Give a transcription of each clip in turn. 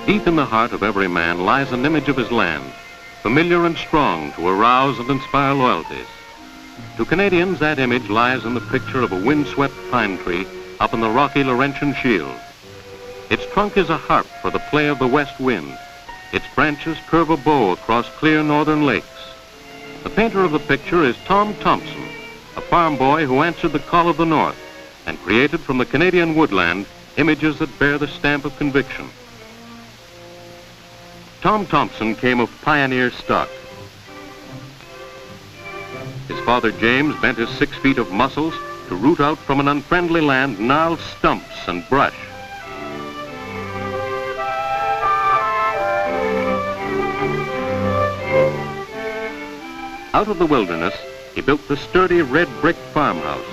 Deep in the heart of every man lies an image of his land, familiar and strong to arouse and inspire loyalties. To Canadians, that image lies in the picture of a windswept pine tree up in the rocky Laurentian Shield. Its trunk is a harp for the play of the west wind. Its branches curve a bow across clear northern lakes. The painter of the picture is Tom Thomson, a farm boy who answered the call of the North and created from the Canadian woodland images that bear the stamp of conviction. Tom Thomson came of pioneer stock. His father James bent his 6 feet of muscles to root out from an unfriendly land gnarled stumps and brush. Out of the wilderness, he built the sturdy red brick farmhouse,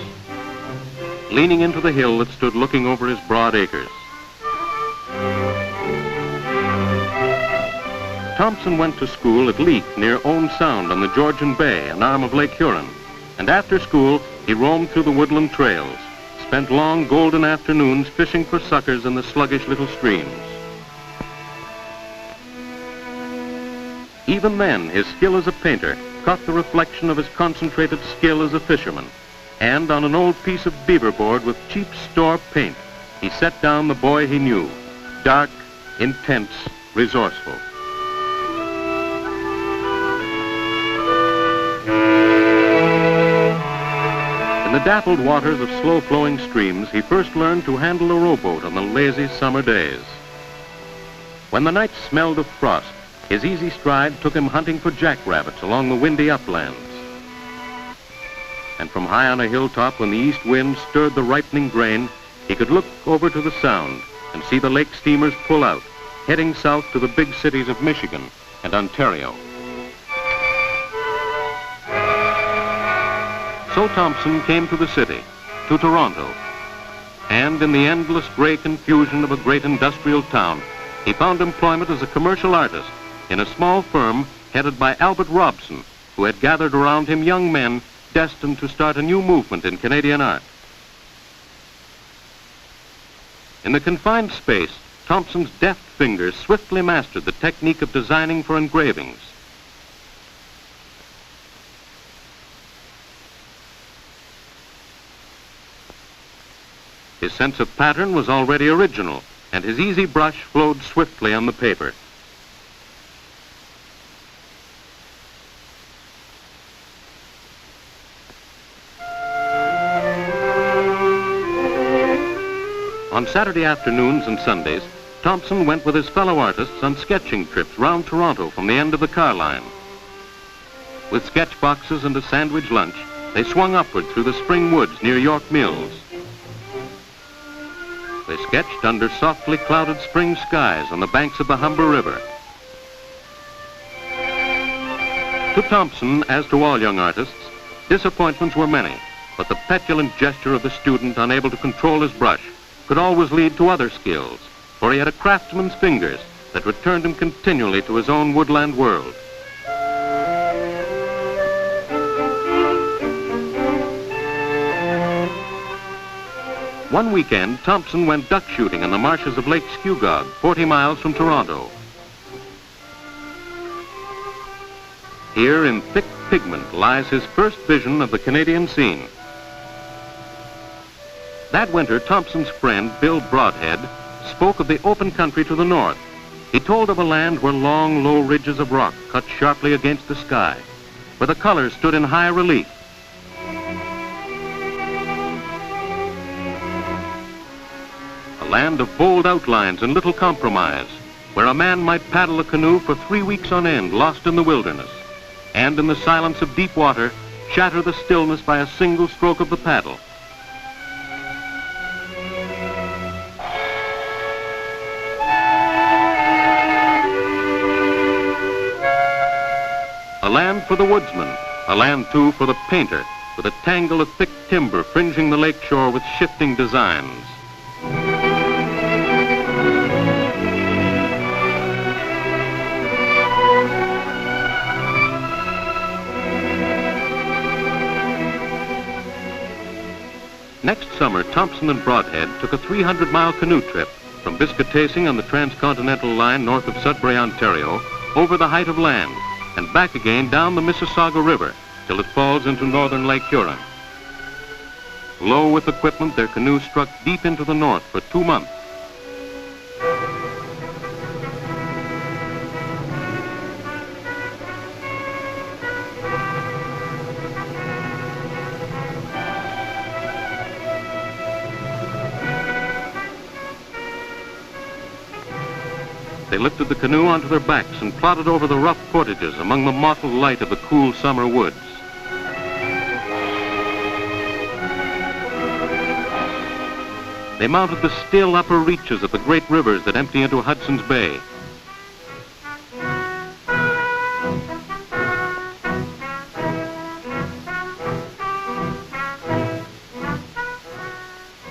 leaning into the hill that stood looking over his broad acres. Thomson went to school at Leek near Owen Sound on the Georgian Bay, an arm of Lake Huron. And after school, he roamed through the woodland trails, spent long golden afternoons fishing for suckers in the sluggish little streams. Even then, his skill as a painter caught the reflection of his concentrated skill as a fisherman. And on an old piece of beaver board with cheap store paint, he set down the boy he knew, dark, intense, resourceful. In the dappled waters of slow-flowing streams, he first learned to handle a rowboat on the lazy summer days. When the nights smelled of frost, his easy stride took him hunting for jackrabbits along the windy uplands. And from high on a hilltop, when the east wind stirred the ripening grain, he could look over to the Sound and see the lake steamers pull out, heading south to the big cities of Michigan and Ontario. So Thomson came to the city, to Toronto, and in the endless gray confusion of a great industrial town, he found employment as a commercial artist in a small firm headed by Albert Robson, who had gathered around him young men destined to start a new movement in Canadian art. In the confined space, Thomson's deft fingers swiftly mastered the technique of designing for engravings. His sense of pattern was already original, and his easy brush flowed swiftly on the paper. On Saturday afternoons and Sundays, Thomson went with his fellow artists on sketching trips round Toronto from the end of the car line. With sketch boxes and a sandwich lunch, they swung upward through the spring woods near York Mills. They sketched under softly clouded spring skies on the banks of the Humber River. To Thomson, as to all young artists, disappointments were many, but the petulant gesture of the student unable to control his brush could always lead to other skills, for he had a craftsman's fingers that returned him continually to his own woodland world. One weekend, Thomson went duck shooting in the marshes of Lake Scugog, 40 miles from Toronto. Here, in thick pigment, lies his first vision of the Canadian scene. That winter, Thomson's friend, Bill Broadhead, spoke of the open country to the north. He told of a land where long, low ridges of rock cut sharply against the sky, where the colors stood in high relief. A land of bold outlines and little compromise, where a man might paddle a canoe for 3 weeks on end, lost in the wilderness, and in the silence of deep water, shatter the stillness by a single stroke of the paddle. A land for the woodsman, a land, too, for the painter, with a tangle of thick timber fringing the lake shore with shifting designs. Next summer, Thomson and Broadhead took a 300-mile canoe trip from Biscatacing on the transcontinental line north of Sudbury, Ontario, over the height of land, and back again down the Mississauga River till it falls into northern Lake Huron. Low with equipment, their canoe struck deep into the north for 2 months. They lifted the canoe onto their backs and plodded over the rough portages among the mottled light of the cool summer woods. They mounted the still upper reaches of the great rivers that empty into Hudson's Bay.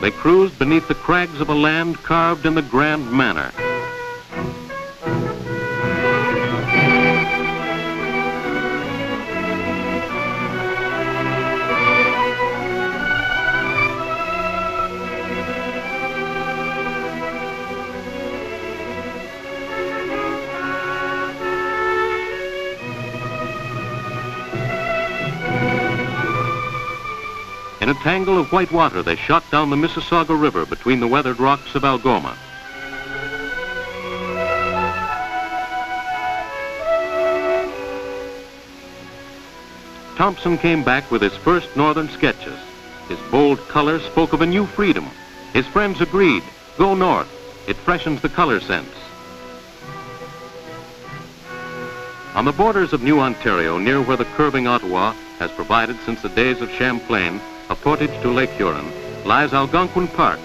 They cruised beneath the crags of a land carved in the grand manner. In a tangle of white water, they shot down the Mississauga River between the weathered rocks of Algoma. Thomson came back with his first northern sketches. His bold color spoke of a new freedom. His friends agreed, go north. It freshens the color sense. On the borders of New Ontario, near where the curving Ottawa has provided since the days of Champlain a portage to Lake Huron, lies Algonquin Park.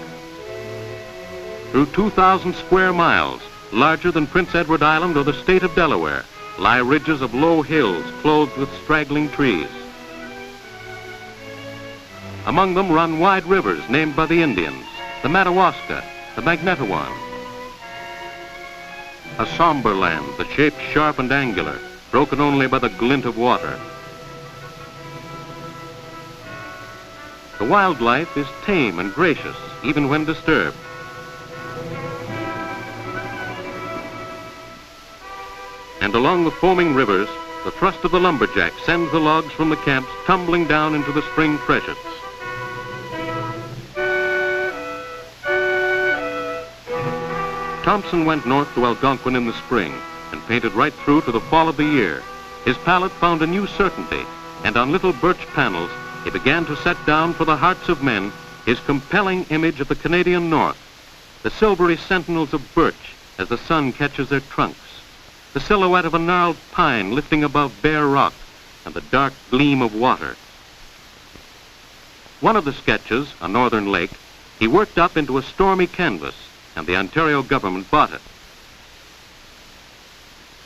Through 2,000 square miles, larger than Prince Edward Island or the state of Delaware, lie ridges of low hills clothed with straggling trees. Among them run wide rivers named by the Indians, the Madawaska, the Magnetawan. A somber land, the shape sharp and angular, broken only by the glint of water. The wildlife is tame and gracious, even when disturbed. And along the foaming rivers, the thrust of the lumberjack sends the logs from the camps tumbling down into the spring freshets. Thomson went north to Algonquin in the spring and painted right through to the fall of the year. His palette found a new certainty, and on little birch panels, he began to set down for the hearts of men his compelling image of the Canadian North, the silvery sentinels of birch as the sun catches their trunks, the silhouette of a gnarled pine lifting above bare rock, and the dark gleam of water. One of the sketches, a northern lake, he worked up into a stormy canvas, and the Ontario government bought it.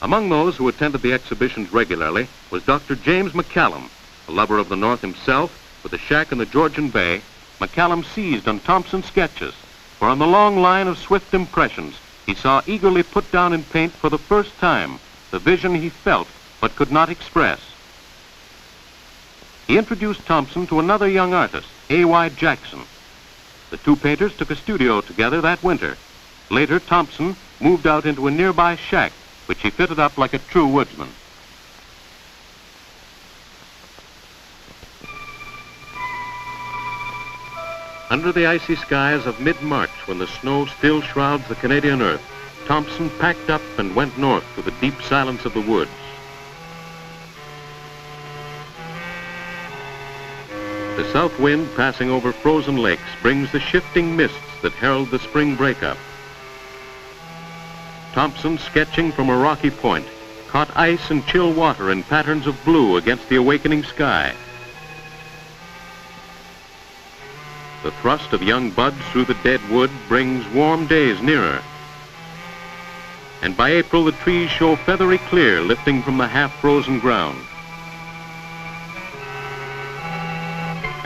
Among those who attended the exhibitions regularly was Dr. James McCallum. A lover of the North himself, with a shack in the Georgian Bay, McCallum seized on Thomson's sketches, for on the long line of swift impressions, he saw eagerly put down in paint for the first time the vision he felt but could not express. He introduced Thomson to another young artist, A.Y. Jackson. The two painters took a studio together that winter. Later, Thomson moved out into a nearby shack, which he fitted up like a true woodsman. Under the icy skies of mid-March, when the snow still shrouds the Canadian earth, Thomson packed up and went north to the deep silence of the woods. The south wind passing over frozen lakes brings the shifting mists that herald the spring breakup. Thomson, sketching from a rocky point, caught ice and chill water in patterns of blue against the awakening sky. The thrust of young buds through the dead wood brings warm days nearer. And by April, the trees show feathery clear lifting from the half-frozen ground.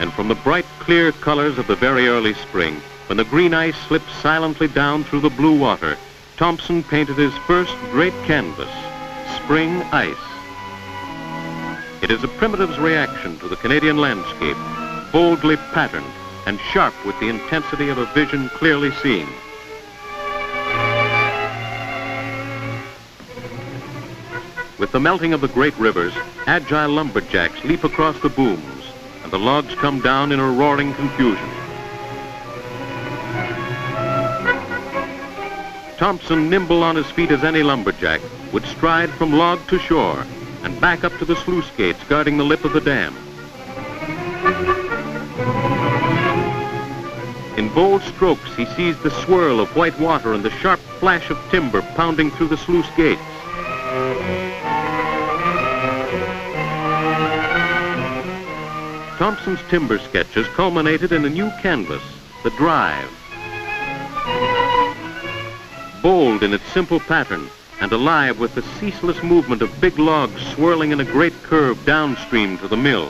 And from the bright, clear colors of the very early spring, when the green ice slips silently down through the blue water, Thomson painted his first great canvas, Spring Ice. It is a primitive's reaction to the Canadian landscape, boldly patterned and sharp with the intensity of a vision clearly seen. With the melting of the great rivers, agile lumberjacks leap across the booms, and the logs come down in a roaring confusion. Thomson, nimble on his feet as any lumberjack, would stride from log to shore and back up to the sluice gates guarding the lip of the dam. In bold strokes, he sees the swirl of white water and the sharp flash of timber pounding through the sluice gates. Thomson's timber sketches culminated in a new canvas, The Drive. Bold in its simple pattern and alive with the ceaseless movement of big logs swirling in a great curve downstream to the mill.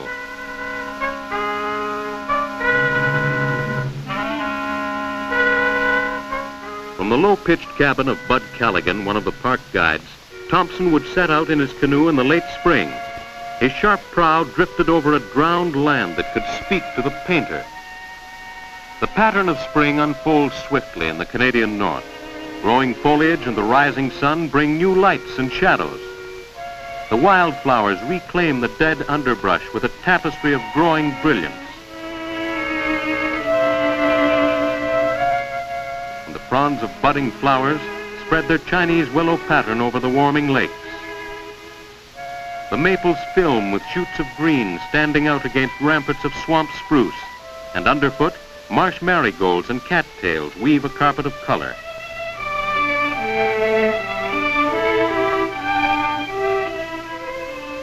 From the low-pitched cabin of Bud Callaghan, one of the park guides, Thomson would set out in his canoe in the late spring. His sharp prow drifted over a drowned land that could speak to the painter. The pattern of spring unfolds swiftly in the Canadian North. Growing foliage and the rising sun bring new lights and shadows. The wildflowers reclaim the dead underbrush with a tapestry of growing brilliance. And the fronds of budding flowers spread their Chinese willow pattern over the warming lakes. The maples film with shoots of green standing out against ramparts of swamp spruce, and underfoot, marsh marigolds and cattails weave a carpet of color.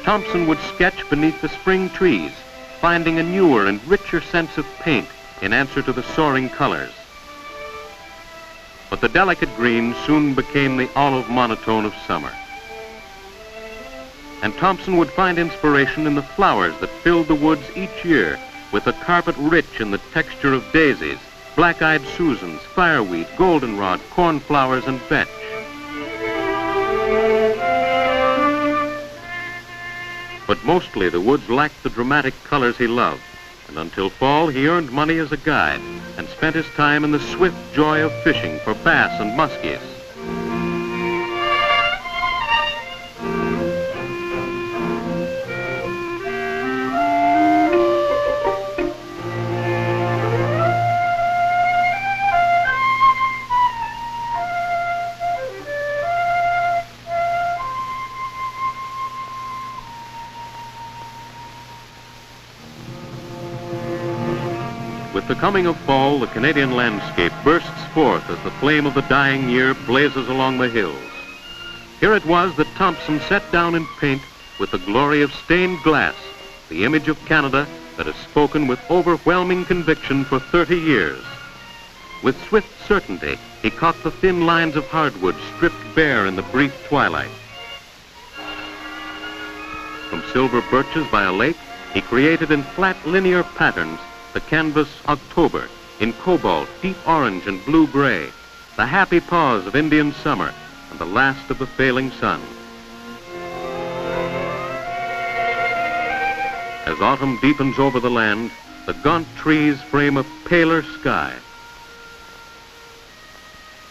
Thomson would sketch beneath the spring trees, finding a newer and richer sense of paint in answer to the soaring colors. But the delicate green soon became the olive monotone of summer. And Thomson would find inspiration in the flowers that filled the woods each year, with a carpet rich in the texture of daisies, black-eyed Susans, fireweed, goldenrod, cornflowers, and vetch. But mostly the woods lacked the dramatic colors he loved, and until fall he earned money as a guide and spent his time in the swift joy of fishing for bass and muskies. With the coming of fall, the Canadian landscape bursts forth as the flame of the dying year blazes along the hills. Here it was that Thomson set down in paint with the glory of stained glass, the image of Canada that has spoken with overwhelming conviction for 30 years. With swift certainty, he caught the thin lines of hardwood stripped bare in the brief twilight. From silver birches by a lake, he created in flat linear patterns the canvas October, in cobalt, deep orange, and blue-gray, the happy pause of Indian summer, and the last of the failing sun. As autumn deepens over the land, the gaunt trees frame a paler sky.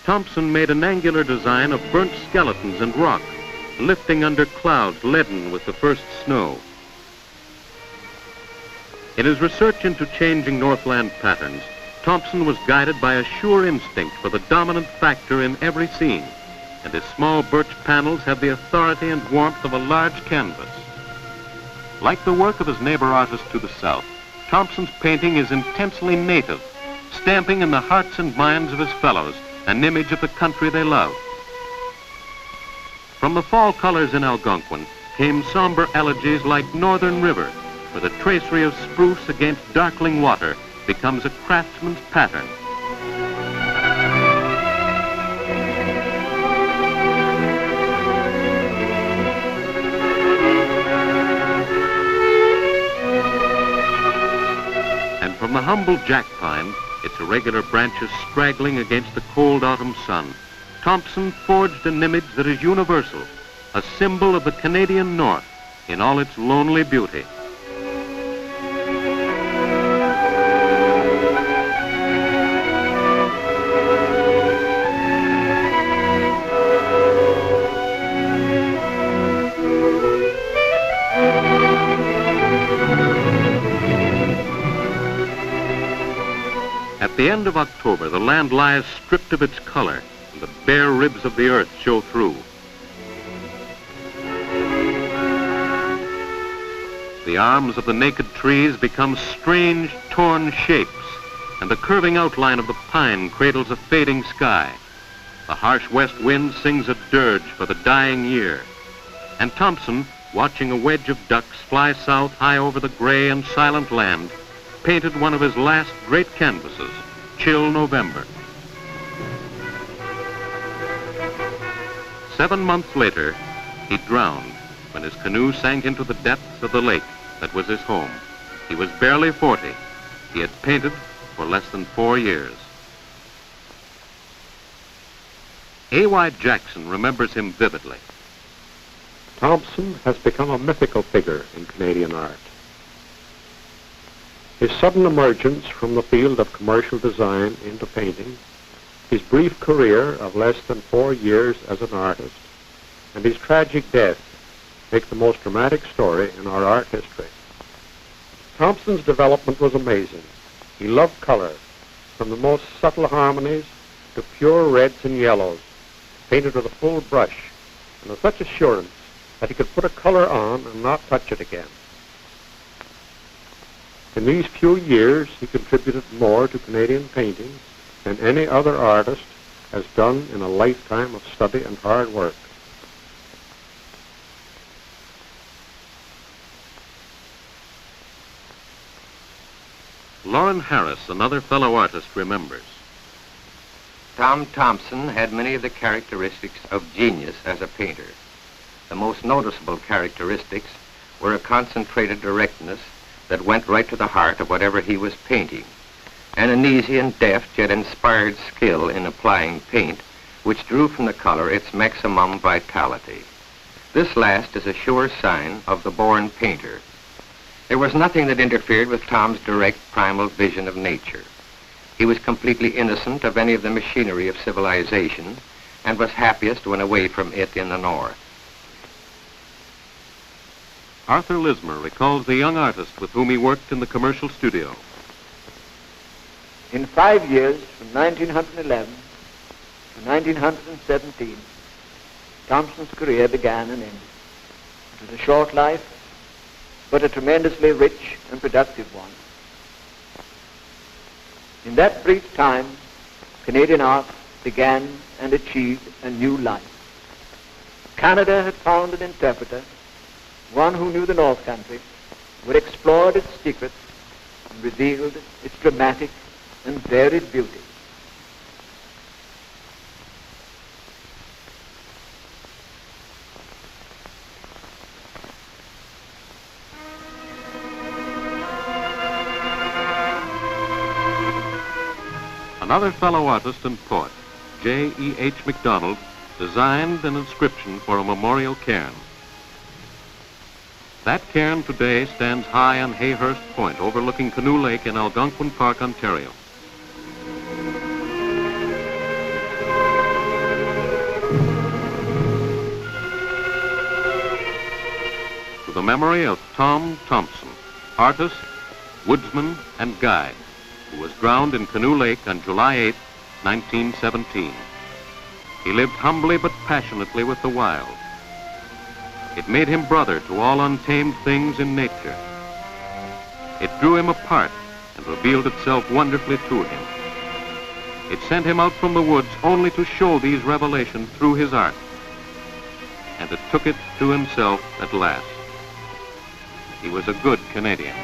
Thomson made an angular design of burnt skeletons and rock, lifting under clouds leaden with the first snow. In his research into changing Northland patterns, Thomson was guided by a sure instinct for the dominant factor in every scene, and his small birch panels have the authority and warmth of a large canvas. Like the work of his neighbor artist to the south, Thomson's painting is intensely native, stamping in the hearts and minds of his fellows an image of the country they love. From the fall colors in Algonquin came somber elegies like Northern River, where the tracery of spruce against darkling water becomes a craftsman's pattern. And from the humble jack pine, its irregular branches straggling against the cold autumn sun, Thomson forged an image that is universal, a symbol of the Canadian North in all its lonely beauty. At the end of October, the land lies stripped of its color, and the bare ribs of the earth show through. The arms of the naked trees become strange, torn shapes, and the curving outline of the pine cradles a fading sky. The harsh west wind sings a dirge for the dying year. And Thomson, watching a wedge of ducks fly south high over the gray and silent land, painted one of his last great canvases, Chill November. 7 months later, he drowned when his canoe sank into the depths of the lake that was his home. He was barely 40. He had painted for less than 4 years. A.Y. Jackson remembers him vividly. Thomson has become a mythical figure in Canadian art. His sudden emergence from the field of commercial design into painting, his brief career of less than 4 years as an artist, and his tragic death make the most dramatic story in our art history. Thomson's development was amazing. He loved color, from the most subtle harmonies to pure reds and yellows, painted with a full brush, and with such assurance that he could put a color on and not touch it again. In these few years, he contributed more to Canadian painting than any other artist has done in a lifetime of study and hard work. Lauren Harris, another fellow artist, remembers. Tom Thomson had many of the characteristics of genius as a painter. The most noticeable characteristics were a concentrated directness that went right to the heart of whatever he was painting, and an easy and deft yet inspired skill in applying paint, which drew from the color its maximum vitality. This last is a sure sign of the born painter. There was nothing that interfered with Tom's direct, primal vision of nature. He was completely innocent of any of the machinery of civilization and was happiest when away from it in the north. Arthur Lismer recalls the young artist with whom he worked in the commercial studio. In 5 years, from 1911 to 1917, Thomson's career began and ended. It was a short life, but a tremendously rich and productive one. In that brief time, Canadian art began and achieved a new life. Canada had found an interpreter, one who knew the North Country, who had explored its secrets and revealed its dramatic and varied beauty. Another fellow artist and poet, J.E.H. MacDonald, designed an inscription for a memorial cairn. That cairn today stands high on Hayhurst Point, overlooking Canoe Lake in Algonquin Park, Ontario. To the memory of Tom Thomson, artist, woodsman, and guide, who was drowned in Canoe Lake on July 8, 1917. He lived humbly but passionately with the wild. It made him brother to all untamed things in nature. It drew him apart and revealed itself wonderfully to him. It sent him out from the woods only to show these revelations through his art. And it took it to himself at last. He was a good Canadian.